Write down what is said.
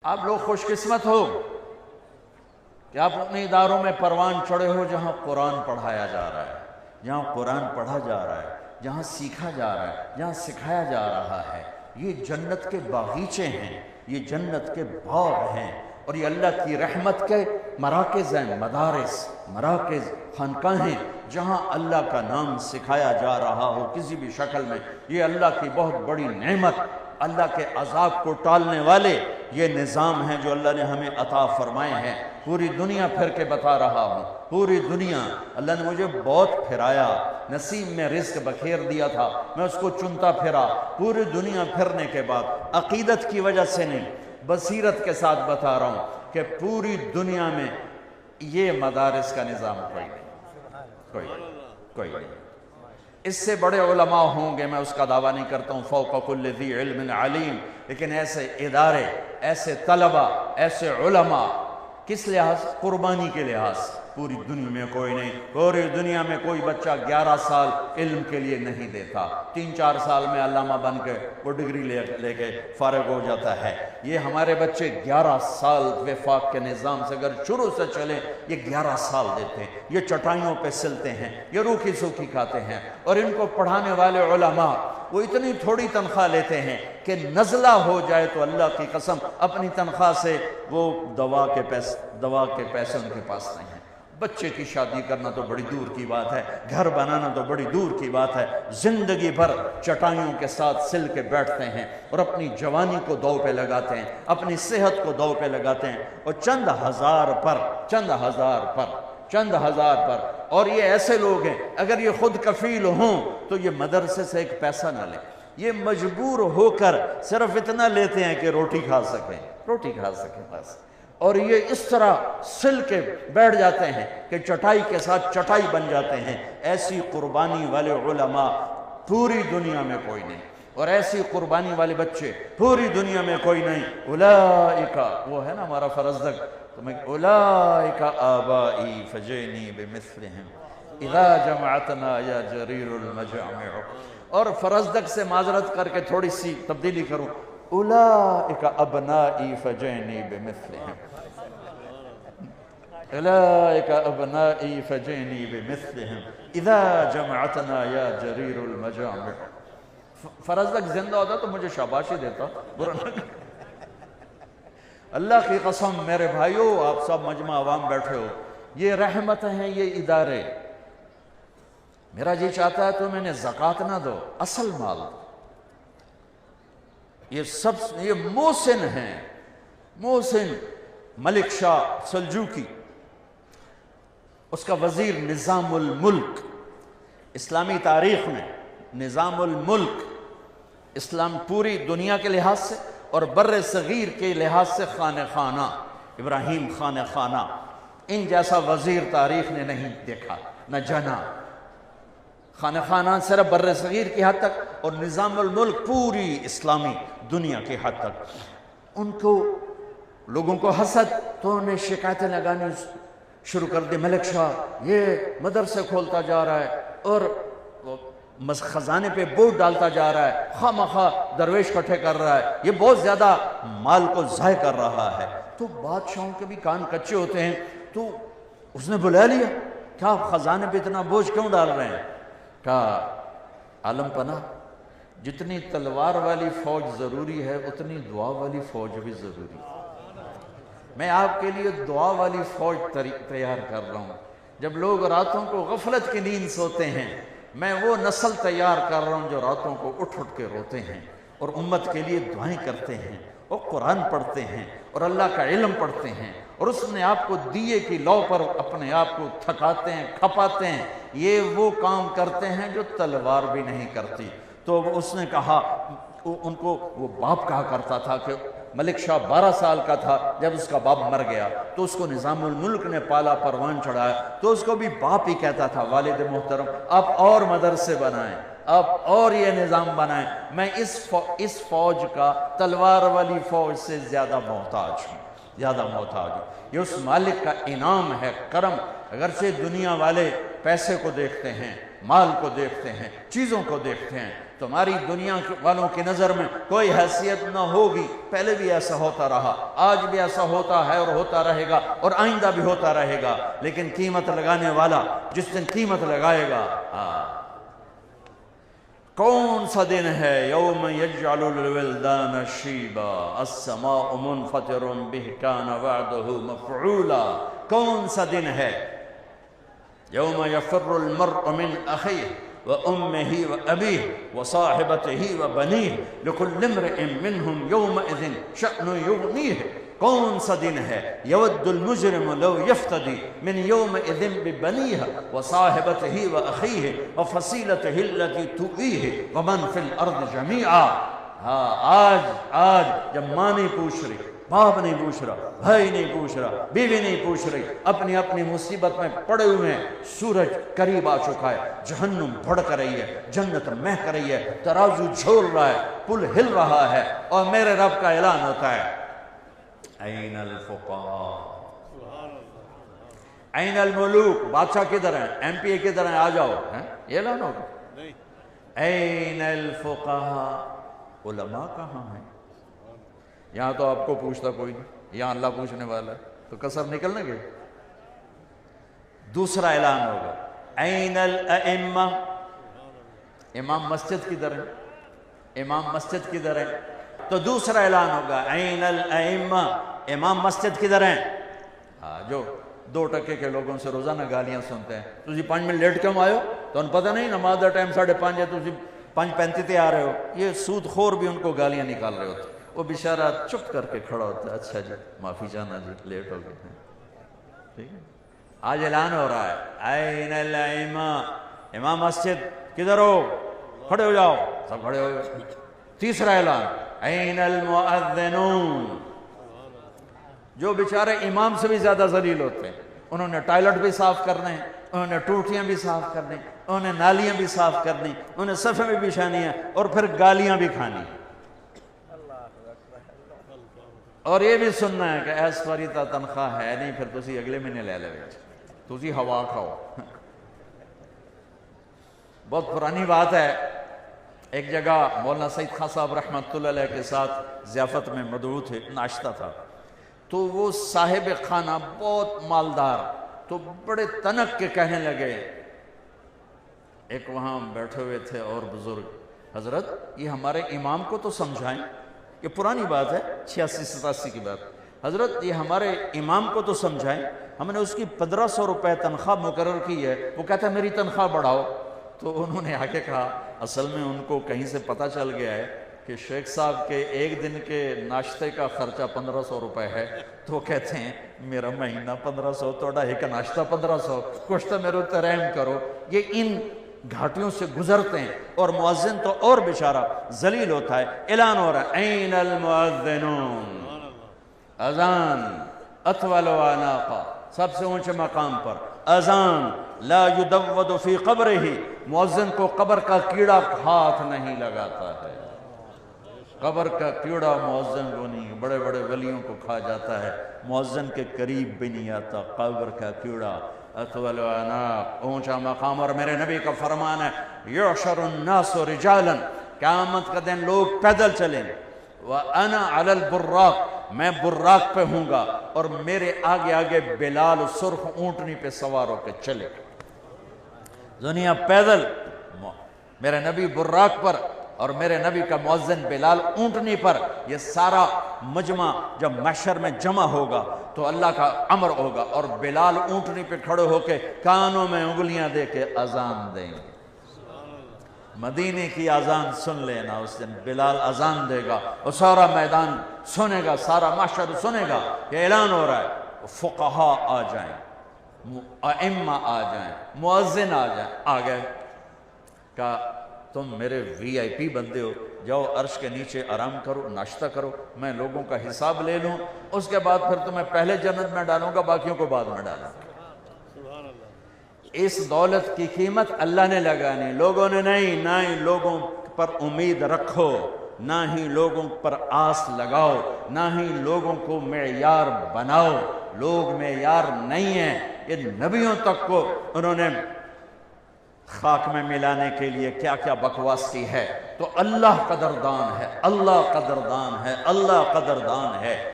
آپ لوگ خوش قسمت ہو کہ آپ اپنے اداروں میں پروان چڑھے ہو جہاں قرآن پڑھایا جا رہا ہے، جہاں قرآن پڑھا جا رہا ہے، جہاں سیکھا جا رہا ہے، جہاں سکھایا جا رہا ہے۔ یہ جنت کے باغیچے ہیں، یہ جنت کے باغ ہیں، اور یہ اللہ کی رحمت کے مراکز ہیں، مراکز خانقاہیں جہاں اللہ کا نام سکھایا جا رہا ہو کسی بھی شکل میں۔ یہ اللہ کی بہت بڑی نعمت، اللہ کے عذاب کو ٹالنے والے یہ نظام ہیں جو اللہ نے ہمیں عطا فرمائے ہیں۔ پوری دنیا پھر کے بتا رہا ہوں، پوری دنیا اللہ نے مجھے بہت پھرایا، نصیب میں رزق بکھیر دیا تھا، میں اس کو چنتا پھرا۔ پوری دنیا پھرنے کے بعد عقیدت کی وجہ سے نہیں، بصیرت کے ساتھ بتا رہا ہوں کہ پوری دنیا میں یہ مدارس کا نظام کوئی نہیں۔ اس سے بڑے علماء ہوں گے، میں اس کا دعویٰ نہیں کرتا ہوں، فوق کل ذی علم علیم، لیکن ایسے ادارے، ایسے طلبہ، ایسے علماء کس لحاظ؟ قربانی کے لحاظ پوری دنیا میں کوئی نہیں۔ پوری دنیا میں کوئی بچہ 11 سال علم کے لیے نہیں دیتا، 3-4 سال میں علامہ بن کے وہ ڈگری لے کے فارغ ہو جاتا ہے۔ یہ ہمارے بچے 11 سال وفاق کے نظام سے اگر شروع سے چلیں، یہ 11 سال دیتے ہیں، یہ چٹائیوں پہ سلتے ہیں، یہ روکھی سوکھی کھاتے ہیں، اور ان کو پڑھانے والے علماء وہ اتنی تھوڑی تنخواہ لیتے ہیں کہ نزلہ ہو جائے تو اللہ کی قسم اپنی تنخواہ سے وہ دوا کے پیسے ان کے پاس نہیں ہیں۔ بچے کی شادی کرنا تو بڑی دور کی بات ہے، گھر بنانا تو بڑی دور کی بات ہے، زندگی بھر چٹائیوں کے ساتھ سل کے بیٹھتے ہیں اور اپنی جوانی کو دو پہ لگاتے ہیں، اپنی صحت کو دو پہ لگاتے ہیں، اور چند ہزار پر اور یہ ایسے لوگ ہیں اگر یہ خود کفیل ہوں تو یہ مدرسے سے ایک پیسہ نہ لیں، یہ مجبور ہو کر صرف اتنا لیتے ہیں کہ روٹی کھا سکیں بس، اور یہ اس طرح سل کے بیٹھ جاتے ہیں کہ چٹائی کے ساتھ چٹائی بن جاتے ہیں۔ ایسی قربانی والے علماء پوری دنیا میں کوئی نہیں، اور ایسی قربانی والے بچے پوری دنیا میں کوئی نہیں۔ اولئک، وہ ہے نا ہمارا فرزدق، اولئک آبائی فجئنی بمثلہم اذا جمعتنا یا جریر المجامع۔ اور فرزدق سے معذرت کر کے تھوڑی سی تبدیلی کروں، اولئک ابنائی فجئنی بمثلہم، اولئک ابنائی فجئنی بمثلہم اذا جمعتنا یا جریر المجامع۔ فرزدق زندہ ہوتا تو مجھے شاباشی دیتا، اللہ کی قسم میرے بھائیو، آپ سب مجمع عوام بیٹھے ہو، یہ رحمت ہیں، یہ ادارے۔ میرا جی چاہتا ہے تو میں نے زکوٰۃ نہ دو، اصل مال دو۔ یہ محسن ہیں، محسن ملک شاہ سلجوقی، اس کا وزیر نظام الملک، اسلامی تاریخ میں نظام الملک، اسلام پوری دنیا کے لحاظ سے اور بر صغیر کے لحاظ سے خانہ خانہ، ابراہیم خانہ خانہ، ان جیسا وزیر تاریخ نے نہیں دیکھا نہ جنا۔ خانہ خانہ صرف بر صغیر کی حد تک اور نظام الملک پوری اسلامی دنیا کی حد تک۔ ان کو لوگوں کو حسد تو انہیں شکایتیں لگانی شروع کر دی، ملک شاہ یہ مدرسے کھولتا جا رہا ہے اور خزانے پہ بوجھ ڈالتا جا رہا ہے، خواہ مخواہ درویش کٹھے کر رہا ہے، یہ بہت زیادہ مال کو ضائع کر رہا ہے۔ تو بادشاہوں کے بھی کان کچے ہوتے ہیں، تو اس نے بلا لیا، کیا آپ خزانے پہ اتنا بوجھ کیوں ڈال رہے ہیں؟ کہا عالم پناہ، جتنی تلوار والی فوج ضروری ہے اتنی دعا والی فوج بھی ضروری ہے۔ میں آپ کے لیے دعا والی فوج تیار کر رہا ہوں۔ جب لوگ راتوں کو غفلت کی نیند سوتے ہیں، میں وہ نسل تیار کر رہا ہوں جو راتوں کو اٹھ کے روتے ہیں اور امت کے لیے دعائیں کرتے ہیں اور قرآن پڑھتے ہیں اور اللہ کا علم پڑھتے ہیں، اور اس نے آپ کو دیے کی لو پر اپنے آپ کو تھکاتے ہیں، کھپاتے ہیں۔ یہ وہ کام کرتے ہیں جو تلوار بھی نہیں کرتی۔ تو اس نے کہا، ان کو وہ باپ کہا کرتا تھا کہ ملک شاہ 12 سال کا تھا جب اس کا باپ مر گیا، تو اس کو نظام الملک نے پالا، پروان چڑھایا، تو اس کو بھی باپ ہی کہتا تھا، والد محترم آپ اور مدرسے بنائیں، آپ اور یہ نظام بنائیں، میں اس فوج کا، تلوار والی فوج سے زیادہ محتاج ہوں۔ یہ اس مالک کا انعام ہے، کرم۔ اگرچہ دنیا والے پیسے کو دیکھتے ہیں، مال کو دیکھتے ہیں، چیزوں کو دیکھتے ہیں. تمہاری دنیا والوں کی نظر میں کوئی حیثیت نہ ہوگی. پہلے بھی ایسا ہوتا رہا، آج بھی ایسا ہوتا ہے اور ہوتا رہے گا اور آئندہ بھی ہوتا رہے گا. لیکن قیمت لگانے والا جس دن قیمت لگائے گا، کون سا دن ہے؟ یوم یجعل الولدان شیبا السماء منفطر به کان وعده مفعولا. کون سا دن ہے؟ یوم یفر المرء من اخیہ وأمه وأبيه وصاحبته وبنيه لكل امرئ منهم يومئذ شأن يغنيه. کون سا دن ہے؟ یود المجرم لو یفتدی من یومئذ ببنیہ وصاحبته وأخیہ وفصیلته التي تؤویہ ومن فی الارض جمیعا. آج جب ماں نہیں پوچھ رہی، باپ نہیں پوچھ رہا، بھائی نہیں پوچھ رہا، بیوی نہیں پوچھ رہی، اپنی اپنی مصیبت میں پڑے ہوئے ہیں. سورج قریب آ چکا ہے، جہنم بھڑک رہی ہے، جنت مہک رہی ہے، ترازو جھول رہا ہے، پل ہل رہا ہے، اور میرے رب کا اعلان ہوتا ہے این الفقراء این الملوک. بادشاہ کدھر ہیں؟ ایم پی اے کدھر ہیں؟ آ جاؤ. یہ اعلان ہوگا. این الفقراء. علماء کہاں ہیں؟ یہاں تو آپ کو پوچھتا کوئی نہیں، یہاں اللہ پوچھنے والا ہے، تو کسر نکلنے گے. دوسرا اعلان ہوگا این الائمہ. امام مسجد کدھر ہے؟ امام مسجد کدھر ہے؟ تو دوسرا اعلان ہوگا این الائمہ. امام مسجد کدھر ہیں؟ جو 2% کے لوگوں سے روزانہ گالیاں سنتے ہیں. تجھے 5 منٹ لیٹ کیوں آئے ہو؟ تو انہیں پتہ نہیں نماز کا ٹائم 5:30 ہے، تجھے 5:35 تے آ رہے ہو. یہ سود خور بھی ان کو گالیاں نکال رہے ہوتے. وہ بیچارہ چپ کر کے کھڑا ہوتا ہے، اچھا جی معافی چاہنا جی لیٹ ہو گئے ہیں. ٹھیک ہے. آج اعلان ہو رہا ہے این الائمہ. امام مسجد کدھر ہو؟ کھڑے ہو جاؤ. سب کھڑے ہو جاؤ. تیسرا اعلان این المؤذنون. جو بیچارے امام سے بھی زیادہ ذلیل ہوتے ہیں، انہوں نے ٹائلٹ بھی صاف کرنے ہیں، انہوں نے ٹوٹیاں بھی صاف کرنی، انہوں نے نالیاں بھی صاف کرنی، انہوں نے صفیں بھی بچھانی ہیں، اور پھر گالیاں بھی کھانی. اور یہ بھی سننا ہے کہ ایس والی تا تنخواہ ہے نہیں، پھر تسی اگلے مہینے لے لے تسی ہوا کھاؤ. بہت پرانی بات ہے. ایک جگہ مولانا سعید خان صاحب رحمۃ اللہ علیہ کے ساتھ ضیافت میں مدعو تھے، ناشتہ تھا. تو وہ صاحب خانہ بہت مالدار، تو بڑے تنک کے کہنے لگے. ایک وہاں بیٹھے ہوئے تھے اور بزرگ، حضرت یہ ہمارے امام کو تو سمجھائیں. یہ پرانی بات ہے، 86-87 کی بات. حضرت یہ ہمارے امام کو تو سمجھائیں، ہم نے اس کی 1500 روپے تنخواہ مقرر کی ہے، وہ کہتا ہے میری تنخواہ بڑھاؤ. تو انہوں نے آگے کہا اصل میں ان کو کہیں سے پتہ چل گیا ہے کہ شیخ صاحب کے ایک دن کے ناشتے کا خرچہ 1500 روپے ہے. تو وہ کہتے ہیں میرا مہینہ 1500، توڑا ایک ناشتہ 1500، کچھ تو میرے اتر رحم کرو. یہ ان گھاٹیوں سے گزرتے ہیں، اور مؤذن تو اور بیچارہ ذلیل ہوتا ہے. اعلان ہو رہا ہے این المؤذنون. اذان اطول اعناقا، سب سے اونچے مقام پر اذان. لا یدود فی قبرہ، مؤذن کو قبر کا کیڑا ہاتھ نہیں لگاتا ہے. قبر کا کیڑا مؤذن کو نہیں، بڑے بڑے ولیوں کو کھا جاتا ہے، مؤذن کے قریب بھی نہیں آتا. قبر کا کیڑا اطول اعناق، اونچا مقام. اور میرے نبی کا فرمان ہے یحشر الناس رجالا، قیامت کا دن لوگ پیدل چلیں. وَأَنَا عَلَى الْبُرَّاقِ، میں براق پہ ہوں گا، اور میرے آگے آگے بلال سرخ اونٹنی پہ سوار ہو کے چلے. دنیا پیدل، میرے نبی براق پر، اور میرے نبی کا مؤذن بلال اونٹنی پر. یہ سارا مجمع جب محشر میں جمع ہوگا تو اللہ کا امر ہوگا، اور بلال اونٹنی پہ کھڑے ہو کے کانوں میں انگلیاں دے کے اذان دیں گے. مدینے کی اذان سن لینا. اس دن بلال اذان دے گا اور سارا میدان سنے گا، سارا محشر سنے گا. یہ اعلان ہو رہا ہے فقہاء آ جائیں، ائمہ آ جائیں، مؤذن آ جائیں. آ گئے. کہا تم میرے VIP بندے ہو، جاؤ عرش کے نیچے آرام کرو، ناشتہ کرو، میں لوگوں کا حساب لے لوں، اس کے بعد پھر تمہیں پہلے جنت میں ڈالوں گا، باقیوں کو بعد میں ڈالوں گا. اس دولت کی قیمت اللہ نے لگانی، لوگوں نے نہیں. نہ ہی لوگوں پر امید رکھو، نہ ہی لوگوں پر آس لگاؤ، نہ ہی لوگوں کو معیار بناؤ. لوگ معیار نہیں ہیں. یہ نبیوں تک کو انہوں نے خاک میں ملانے کے لیے کیا کیا بکواس کی ہے، تو اللہ قدردان ہے، اللہ قدردان ہے، اللہ قدردان ہے۔